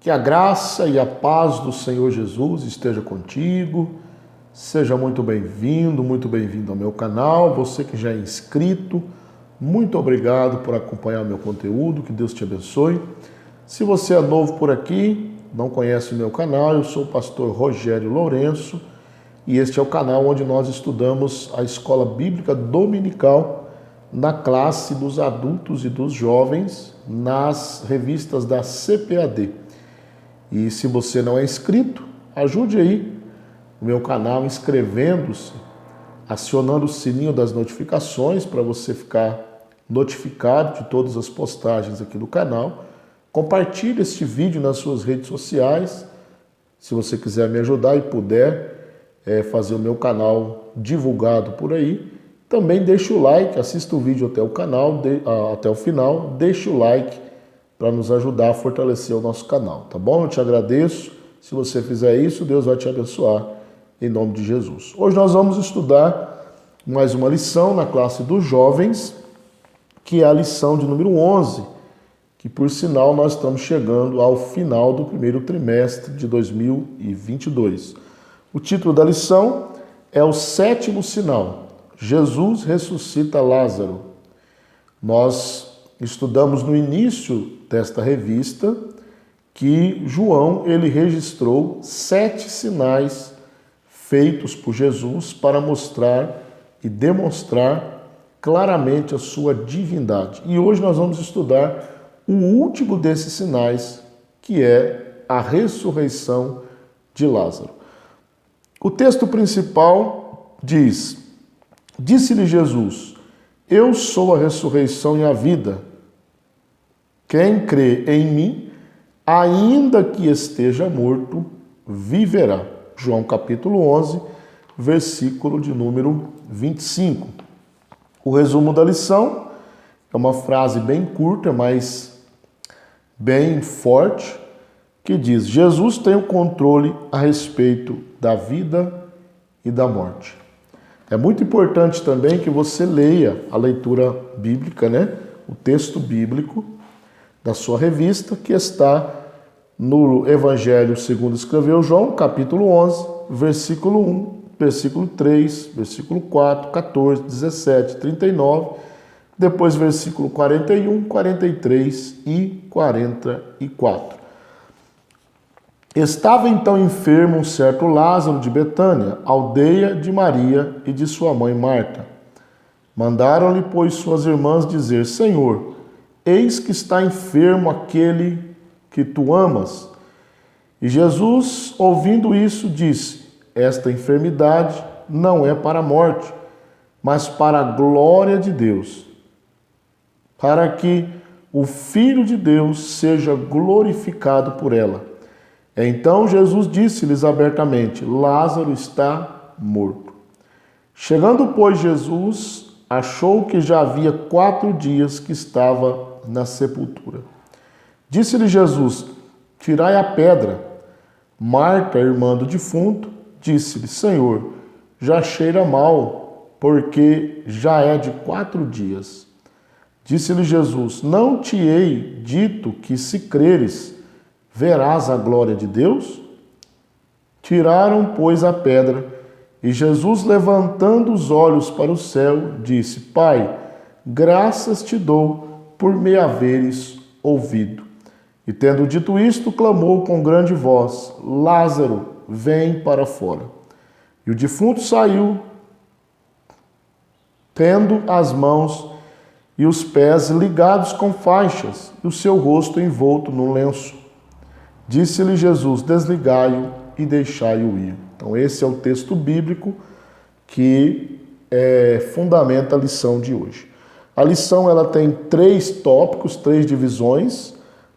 Que a graça e a paz do Senhor Jesus esteja contigo. Seja muito bem-vindo ao meu canal. Você que já é inscrito, muito obrigado por acompanhar o meu conteúdo. Que Deus te abençoe. Se você é novo por aqui, não conhece o meu canal, eu sou o pastor Rogério Lourenço e este é o canal onde nós estudamos a escola bíblica dominical na classe dos adultos e dos jovens nas revistas da CPAD. E se você não é inscrito, ajude aí o meu canal inscrevendo-se, acionando o sininho das notificações para você ficar notificado de todas as postagens aqui do canal. Compartilhe este vídeo nas suas redes sociais, se você quiser me ajudar e puder fazer o meu canal divulgado por aí. Também deixe o like, assista o vídeo até o canal, até o final, deixe o like para nos ajudar a fortalecer o nosso canal, tá bom? Eu te agradeço. Se você fizer isso, Deus vai te abençoar em nome de Jesus. Hoje nós vamos estudar mais uma lição na classe dos jovens, que é a lição de número 11, que por sinal nós estamos chegando ao final do primeiro trimestre de 2022. O título da lição é o sétimo sinal. Jesus ressuscita Lázaro. Nós estudamos no início desta revista que João ele registrou 7 sinais feitos por Jesus para mostrar e demonstrar claramente a sua divindade. E hoje nós vamos estudar o último desses sinais, que é a ressurreição de Lázaro. O texto principal diz: Disse-lhe Jesus, eu sou a ressurreição e a vida. Quem crê em mim, ainda que esteja morto, viverá. João capítulo 11, versículo de número 25. O resumo da lição é uma frase bem curta, mas bem forte, que diz: Jesus tem o controle a respeito da vida e da morte. É muito importante também que você leia a leitura bíblica, né? O texto bíblico da sua revista, que está no Evangelho segundo escreveu João, capítulo 11, versículo 1, versículo 3, versículo 4, 14, 17, 39, depois versículo 41, 43 e 44. Estava então enfermo um certo Lázaro de Betânia, aldeia de Maria e de sua mãe Marta. Mandaram-lhe, pois, suas irmãs dizer: Senhor, eis que está enfermo aquele que tu amas. E Jesus, ouvindo isso, disse: Esta enfermidade não é para a morte, mas para a glória de Deus, para que o Filho de Deus seja glorificado por ela. Então Jesus disse-lhes abertamente: Lázaro está morto. Chegando, pois, Jesus achou que já havia 4 dias que estava na sepultura. Disse-lhe Jesus: Tirai a pedra. Marta, irmã do defunto, disse-lhe: Senhor, já cheira mal, porque já é de 4 dias. Disse-lhe Jesus: Não te hei dito que, se creres, verás a glória de Deus? Tiraram, pois, a pedra, e Jesus, levantando os olhos para o céu, disse: Pai, graças te dou por me haveres ouvido. E tendo dito isto, clamou com grande voz: Lázaro, vem para fora. E o defunto saiu, tendo as mãos e os pés ligados com faixas, e o seu rosto envolto num lenço. Disse-lhe Jesus: Desligai-o e deixai-o ir. Então esse é o texto bíblico que fundamenta a lição de hoje. A lição ela tem 3 tópicos, 3 divisões.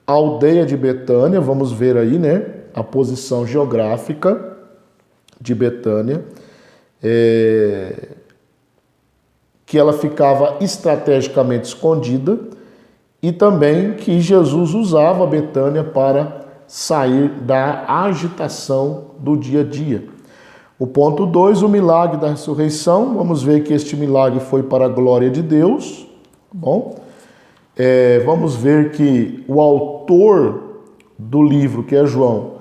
A aldeia de Betânia, vamos ver aí, né? A posição geográfica de Betânia, que ela ficava estrategicamente escondida, e também que Jesus usava Betânia para sair da agitação do dia a dia. O ponto 2, o milagre da ressurreição. Vamos ver que este milagre foi para a glória de Deus. Bom, vamos ver que o autor do livro, que é João,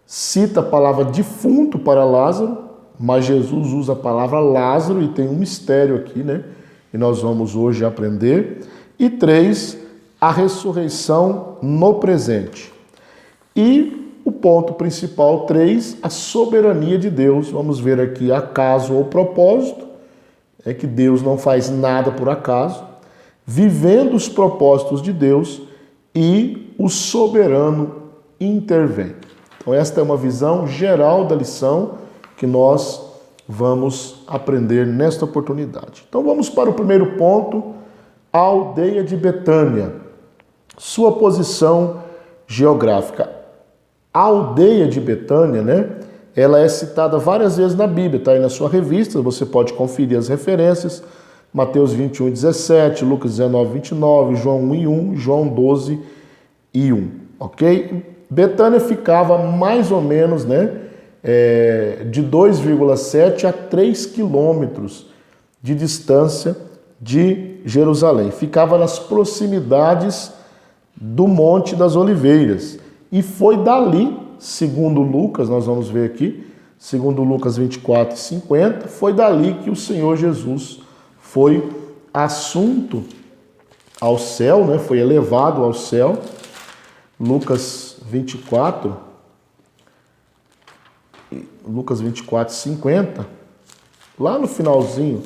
cita a palavra defunto para Lázaro, mas Jesus usa a palavra Lázaro e tem um mistério aqui, né? E nós vamos hoje aprender. E 3, a ressurreição no presente. E o ponto principal 3, a soberania de Deus. Vamos ver aqui acaso ou propósito, é que Deus não faz nada por acaso, vivendo os propósitos de Deus e o soberano intervém. Então esta é uma visão geral da lição que nós vamos aprender nesta oportunidade. Então vamos para o primeiro ponto, a aldeia de Betânia, sua posição geográfica. A aldeia de Betânia, né? Ela é citada várias vezes na Bíblia, está aí na sua revista, você pode conferir as referências, Mateus 21, 17, Lucas 19, 29, João 1 e 1, João 12 e 1, ok? Betânia ficava mais ou menos, né, de 2,7 a 3 quilômetros de distância de Jerusalém. Ficava nas proximidades do Monte das Oliveiras. E foi dali, segundo Lucas, nós vamos ver aqui, segundo Lucas 24 e 50, foi dali que o Senhor Jesus foi assunto ao céu, né? Foi elevado ao céu. Lucas 24, 50, lá no finalzinho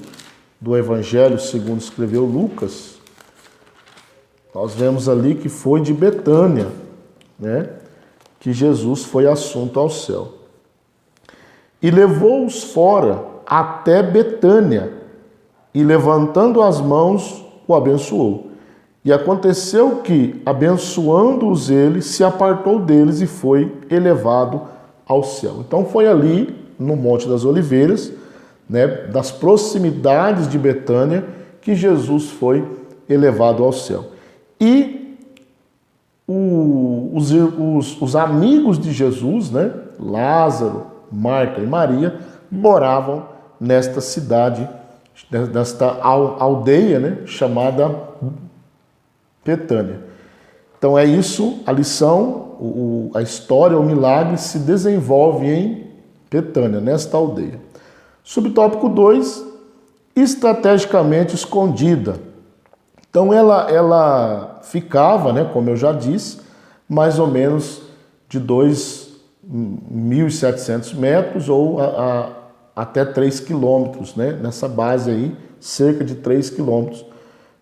do Evangelho segundo escreveu Lucas, nós vemos ali que foi de Betânia, né, que Jesus foi assunto ao céu. E levou-os fora até Betânia, e levantando as mãos, o abençoou. E aconteceu que, abençoando-os ele, se apartou deles e foi elevado ao céu. Então foi ali, no Monte das Oliveiras, né, das proximidades de Betânia, que Jesus foi elevado ao céu. E os amigos de Jesus, né, Lázaro, Marta e Maria, moravam nesta cidade, nesta aldeia, né, chamada Betânia. Então é isso, a lição, a história, o milagre se desenvolve em Betânia, nesta aldeia. Subtópico 2, estrategicamente escondida. Então ela ficava, né, como eu já disse, mais ou menos de 2.700 metros ou até 3 quilômetros, né, nessa base aí, cerca de 3 quilômetros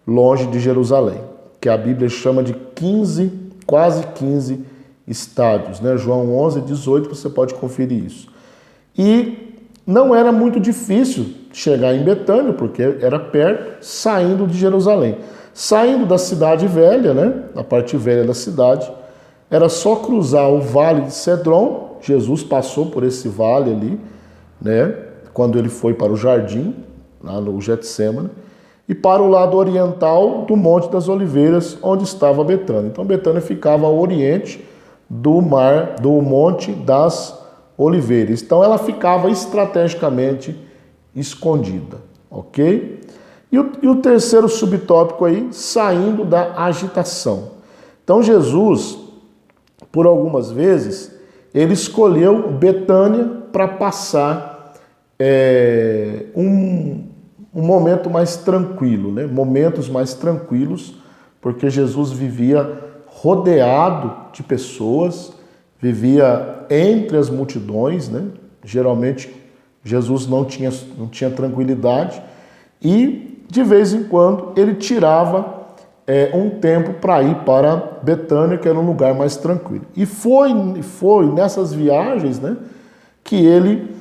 longe de Jerusalém, que a Bíblia chama de 15, quase 15 estádios, né? João 11, 18, você pode conferir isso. E não era muito difícil chegar em Betânia, porque era perto, saindo de Jerusalém. Saindo da cidade velha, né? A parte velha da cidade, era só cruzar o vale de Cedron. Jesus passou por esse vale ali, né? Quando ele foi para o jardim, lá no Getsêmani, e para o lado oriental do Monte das Oliveiras, onde estava Betânia. Então Betânia ficava ao oriente do Monte das Oliveiras. Então ela ficava estrategicamente escondida, ok? E o terceiro subtópico aí, saindo da agitação. Então Jesus, por algumas vezes, ele escolheu Betânia para passar um momento mais tranquilo, né? Momentos mais tranquilos, porque Jesus vivia rodeado de pessoas, vivia entre as multidões, né? Geralmente Jesus não tinha tranquilidade e de vez em quando ele tirava um tempo para ir para Betânia, que era um lugar mais tranquilo. E foi nessas viagens, né, que ele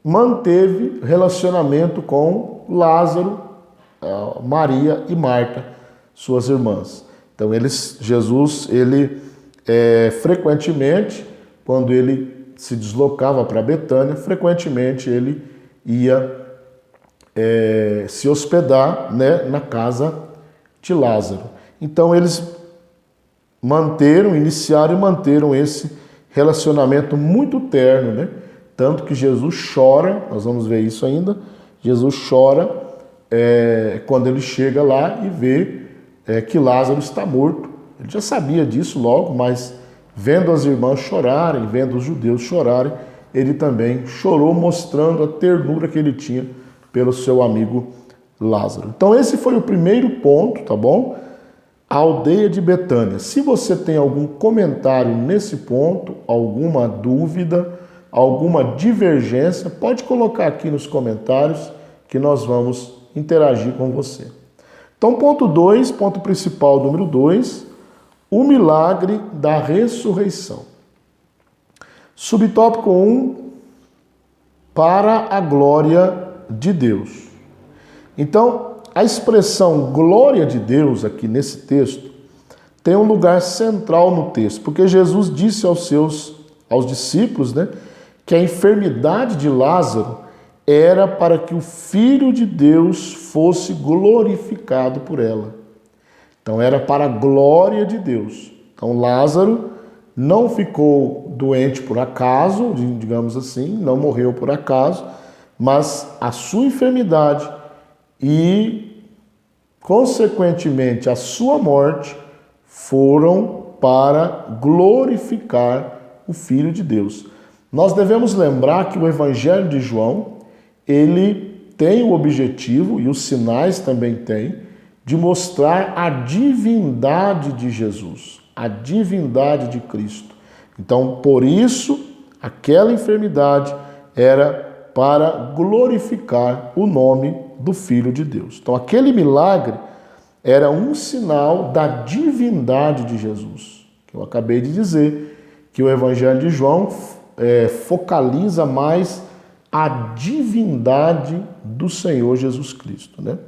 manteve relacionamento com Lázaro, Maria e Marta, suas irmãs. Então Jesus frequentemente, quando ele se deslocava para Betânia, frequentemente ele ia se hospedar, né, na casa de Lázaro. Então eles iniciaram e manteram esse relacionamento muito terno, né? Tanto que Jesus chora, nós vamos ver isso ainda, Jesus chora quando ele chega lá e vê que Lázaro está morto Ele já sabia disso logo, mas vendo as irmãs chorarem, vendo os judeus chorarem, ele também chorou, mostrando a ternura que ele tinha pelo seu amigo Lázaro. Então esse foi o primeiro ponto, tá bom? A aldeia de Betânia. Se você tem algum comentário nesse ponto, alguma dúvida, alguma divergência, pode colocar aqui nos comentários que nós vamos interagir com você. Então, ponto 2, ponto principal número 2, o milagre da ressurreição. Subtópico 1, para a glória de Deus. Então, a expressão glória de Deus aqui nesse texto tem um lugar central no texto, porque Jesus disse aos discípulos, né, que a enfermidade de Lázaro era para que o Filho de Deus fosse glorificado por ela. Então era para a glória de Deus. Então Lázaro não ficou doente por acaso, digamos assim, não morreu por acaso, mas a sua enfermidade e, consequentemente, a sua morte foram para glorificar o Filho de Deus. Nós devemos lembrar que o Evangelho de João, ele tem o objetivo, e os sinais também têm, de mostrar a divindade de Jesus, a divindade de Cristo. Então, por isso, aquela enfermidade era para glorificar o nome do Filho de Deus. Então, aquele milagre era um sinal da divindade de Jesus. Eu acabei de dizer que o Evangelho de João focaliza mais a divindade do Senhor Jesus Cristo, né?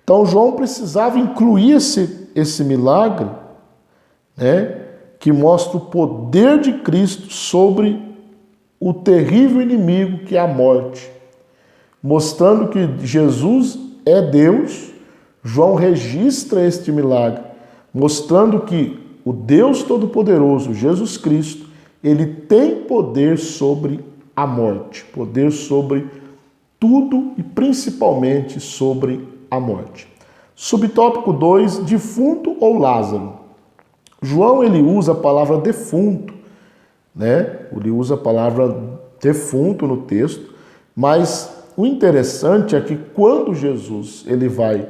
Então, João precisava incluir esse milagre, né, que mostra o poder de Cristo sobre o terrível inimigo que é a morte. Mostrando que Jesus é Deus, João registra este milagre, mostrando que o Deus Todo-Poderoso, Jesus Cristo, ele tem poder sobre a morte, poder sobre tudo e principalmente sobre a morte. Subtópico 2, defunto ou Lázaro. João, ele usa a palavra defunto, né? Ele usa a palavra defunto no texto, mas o interessante é que quando Jesus ele vai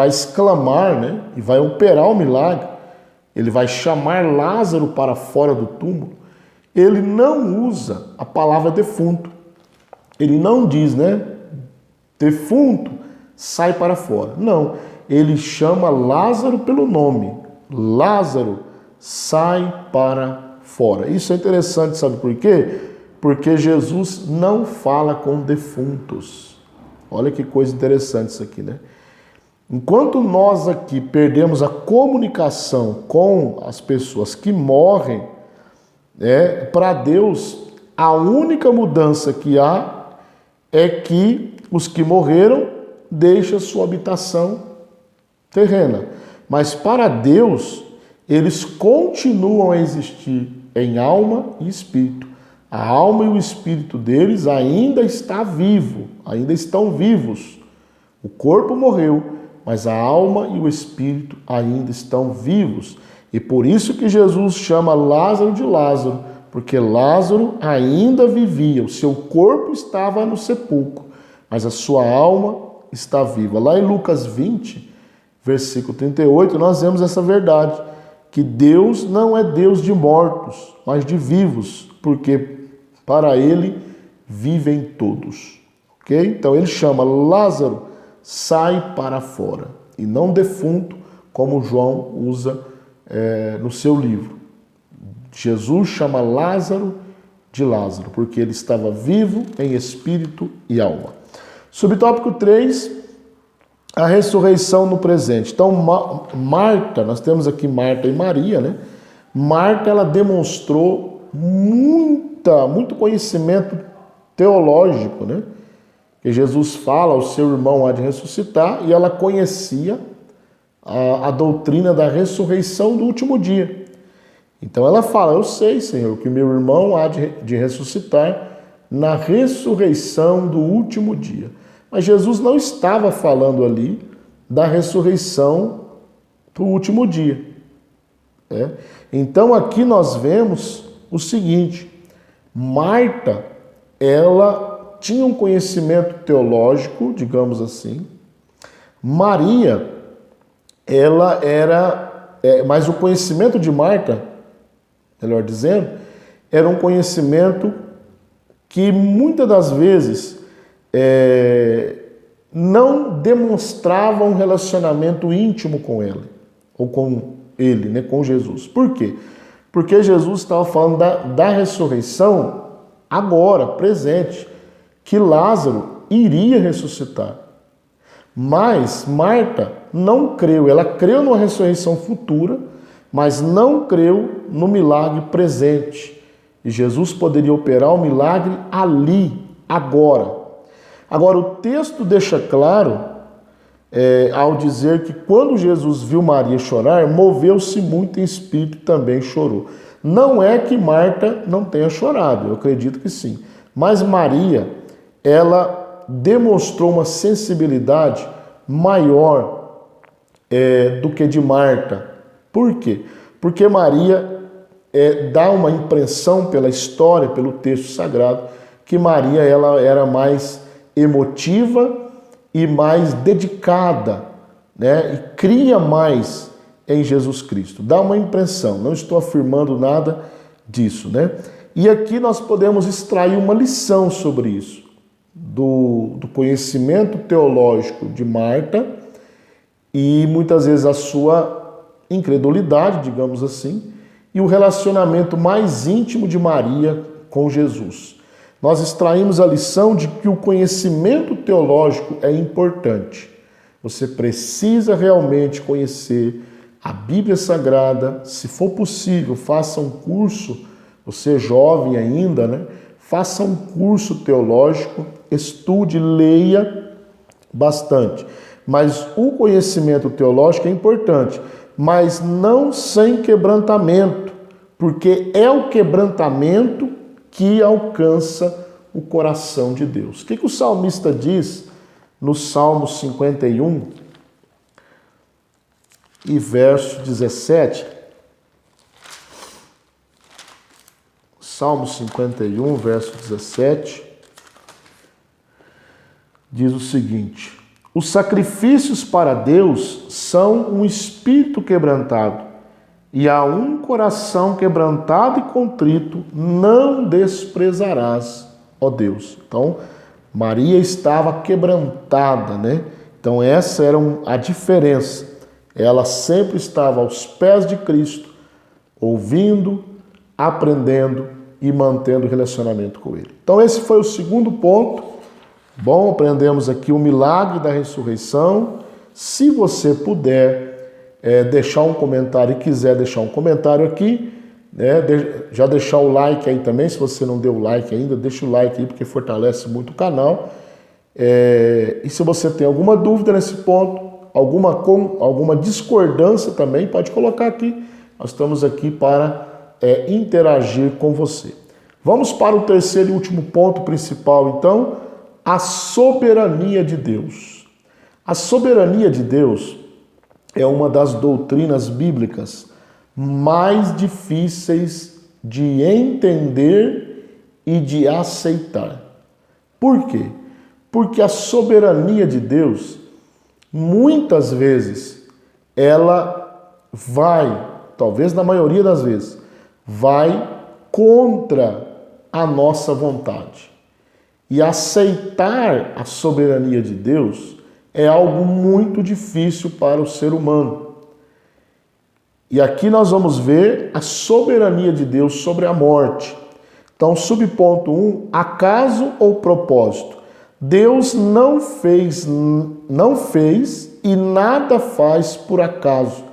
exclamar, né? E vai operar o milagre, ele vai chamar Lázaro para fora do túmulo, ele não usa a palavra defunto. Ele não diz, né? Defunto, sai para fora. Não, ele chama Lázaro pelo nome. Lázaro, sai para fora. Isso é interessante, sabe por quê? Porque Jesus não fala com defuntos. Olha que coisa interessante isso aqui, né? Enquanto nós aqui perdemos a comunicação com as pessoas que morrem, para Deus, a única mudança que há é que os que morreram deixam sua habitação terrena. Mas para Deus, eles continuam a existir em alma e espírito. A alma e o espírito deles ainda está vivo, ainda estão vivos. O corpo morreu, mas a alma e o espírito ainda estão vivos. E por isso que Jesus chama Lázaro de Lázaro, porque Lázaro ainda vivia, o seu corpo estava no sepulcro, mas a sua alma está viva. Lá em Lucas 20, versículo 38, nós vemos essa verdade, que Deus não é Deus de mortos, mas de vivos, porque para Ele vivem todos. Ok? Então ele chama Lázaro, sai para fora, e não defunto, como João usa no seu livro. Jesus chama Lázaro de Lázaro, porque ele estava vivo em espírito e alma. Subtópico 3, a ressurreição no presente. Então, Marta, nós temos aqui Marta e Maria, né? Marta, ela demonstrou muito conhecimento teológico, né? Que Jesus fala, o seu irmão há de ressuscitar, e ela conhecia a doutrina da ressurreição do último dia. Então ela fala, eu sei, Senhor, que meu irmão há de ressuscitar na ressurreição do último dia. Mas Jesus não estava falando ali da ressurreição para o último dia. Então aqui nós vemos o seguinte: Marta, ela tinha um conhecimento teológico, digamos assim. Maria, ela era, mas o conhecimento de Marta, melhor dizendo, era um conhecimento que muitas das vezes não demonstrava um relacionamento íntimo com ela, ou com ele, né, com Jesus. Por quê? Porque Jesus estava falando da ressurreição agora, presente, que Lázaro iria ressuscitar. Mas Marta não creu, ela creu numa ressurreição futura, mas não creu no milagre presente. E Jesus poderia operar o milagre ali, agora. Agora, o texto deixa claro, ao dizer que quando Jesus viu Maria chorar, moveu-se muito em espírito e também chorou. Não é que Marta não tenha chorado, eu acredito que sim. Mas Maria, ela demonstrou uma sensibilidade maior do que de Marta. Por quê? Porque Maria dá uma impressão pela história, pelo texto sagrado, que Maria ela era mais emotiva e mais dedicada, né? E cria mais em Jesus Cristo. Dá uma impressão, não estou afirmando nada disso, né? E aqui nós podemos extrair uma lição sobre isso, do conhecimento teológico de Marta e muitas vezes a sua incredulidade, digamos assim, e o relacionamento mais íntimo de Maria com Jesus. Nós extraímos a lição de que o conhecimento teológico é importante. Você precisa realmente conhecer a Bíblia Sagrada. Se for possível, faça um curso, você é jovem ainda, né? Faça um curso teológico, estude, leia bastante. Mas o conhecimento teológico é importante, mas não sem quebrantamento, porque é o quebrantamento que alcança o coração de Deus. O que o salmista diz no Salmo 51 e verso 17? Salmo 51, verso 17, diz o seguinte: os sacrifícios para Deus são um espírito quebrantado, e a um coração quebrantado e contrito não desprezarás, ó Deus. Então, Maria estava quebrantada, né? Então, essa era a diferença. Ela sempre estava aos pés de Cristo, ouvindo, aprendendo e mantendo relacionamento com Ele. Então, esse foi o segundo ponto. Bom, aprendemos aqui o milagre da ressurreição. Se você puder deixar um comentário e quiser deixar um comentário aqui, né, já deixar o like aí também. Se você não deu o like ainda, deixa o like aí, porque fortalece muito o canal. E se você tem alguma dúvida nesse ponto, alguma discordância também, pode colocar aqui. Nós estamos aqui para interagir com você. Vamos para o terceiro e último ponto principal, então, a soberania de Deus. A soberania de Deus é uma das doutrinas bíblicas mais difíceis de entender e de aceitar. Por quê? Porque a soberania de Deus, muitas vezes, ela vai, talvez na maioria das vezes, vai contra a nossa vontade. E aceitar a soberania de Deus é algo muito difícil para o ser humano. E aqui nós vamos ver a soberania de Deus sobre a morte. Então, subponto 1, acaso ou propósito? Deus não fez e nada faz por acaso.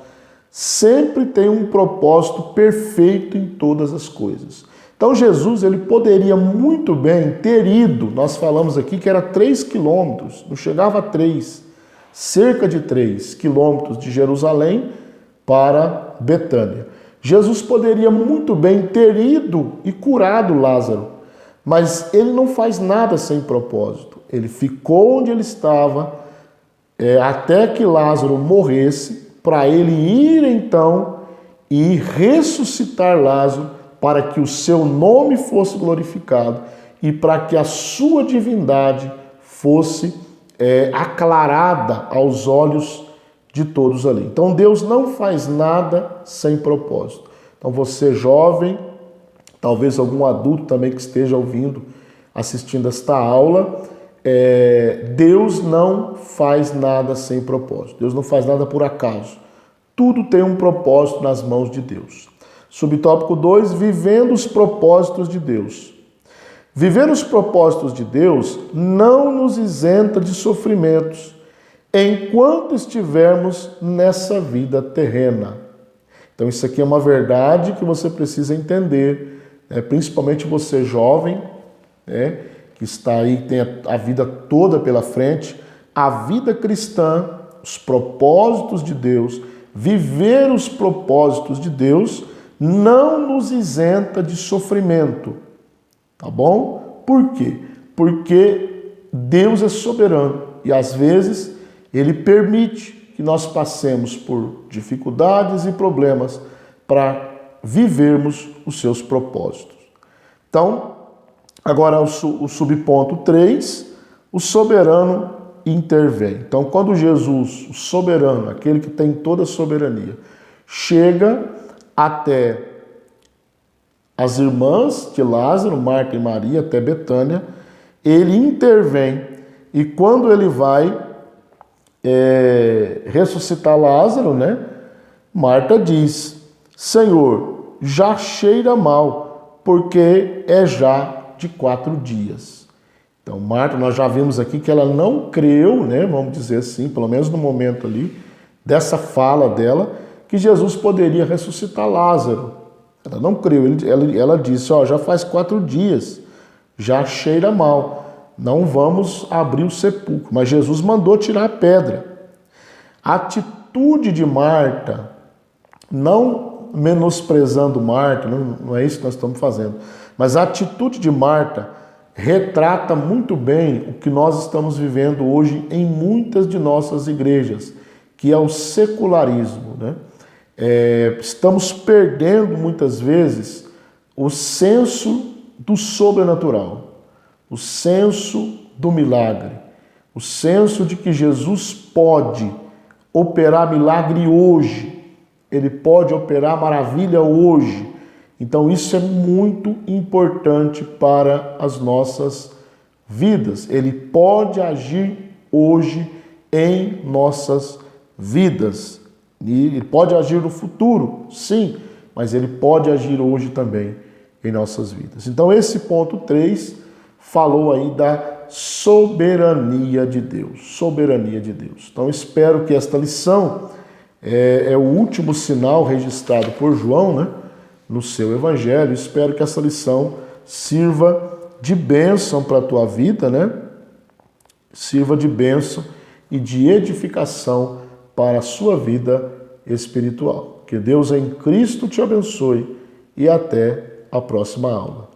Sempre tem um propósito perfeito em todas as coisas. Então Jesus, ele poderia muito bem ter ido, nós falamos aqui que era 3 quilômetros, não chegava a 3, cerca de 3 quilômetros de Jerusalém para Betânia. Jesus poderia muito bem ter ido e curado Lázaro, mas ele não faz nada sem propósito. Ele ficou onde ele estava até que Lázaro morresse, para ele ir então e ressuscitar Lázaro para que o seu nome fosse glorificado e para que a sua divindade fosse aclarada aos olhos de todos ali. Então Deus não faz nada sem propósito. Então você jovem, talvez algum adulto também que esteja ouvindo, assistindo esta aula, Deus não faz nada sem propósito. Deus não faz nada por acaso. Tudo tem um propósito nas mãos de Deus. Subtópico 2, vivendo os propósitos de Deus. Viver os propósitos de Deus não nos isenta de sofrimentos enquanto estivermos nessa vida terrena. Então isso aqui é uma verdade que você precisa entender, principalmente você jovem, que está aí, tem a vida toda pela frente. A vida cristã, os propósitos de Deus, viver os propósitos de Deus não nos isenta de sofrimento, tá bom? Por quê? Porque Deus é soberano e às vezes Ele permite que nós passemos por dificuldades e problemas para vivermos os seus propósitos. Então, agora o subponto 3, o soberano intervém. Então, quando Jesus, o soberano, aquele que tem toda a soberania, chega até as irmãs de Lázaro, Marta e Maria, até Betânia, ele intervém e quando ele vai ressuscitar Lázaro, Marta diz: Senhor, já cheira mal, porque é já de 4 dias. Então, Marta, nós já vimos aqui que ela não creu, vamos dizer assim, pelo menos no momento ali, dessa fala dela, que Jesus poderia ressuscitar Lázaro. Ela não creu, ela disse, já faz 4 dias, já cheira mal, não vamos abrir o sepulcro. Mas Jesus mandou tirar a pedra. A atitude de Marta, não menosprezando Marta, não é isso que nós estamos fazendo, mas a atitude de Marta retrata muito bem o que nós estamos vivendo hoje em muitas de nossas igrejas, que é o secularismo, estamos perdendo muitas vezes o senso do sobrenatural, o senso do milagre, o senso de que Jesus pode operar milagre hoje, Ele pode operar maravilha hoje. Então isso é muito importante para as nossas vidas. Ele pode agir hoje em nossas vidas. E ele pode agir no futuro, sim, mas ele pode agir hoje também em nossas vidas. Então esse ponto 3 falou aí da soberania de Deus. Soberania de Deus. Então espero que esta lição é o último sinal registrado por João, no seu evangelho. Espero que essa lição sirva de bênção para a tua vida, Sirva de bênção e de edificação para a sua vida espiritual. Que Deus em Cristo te abençoe e até a próxima aula.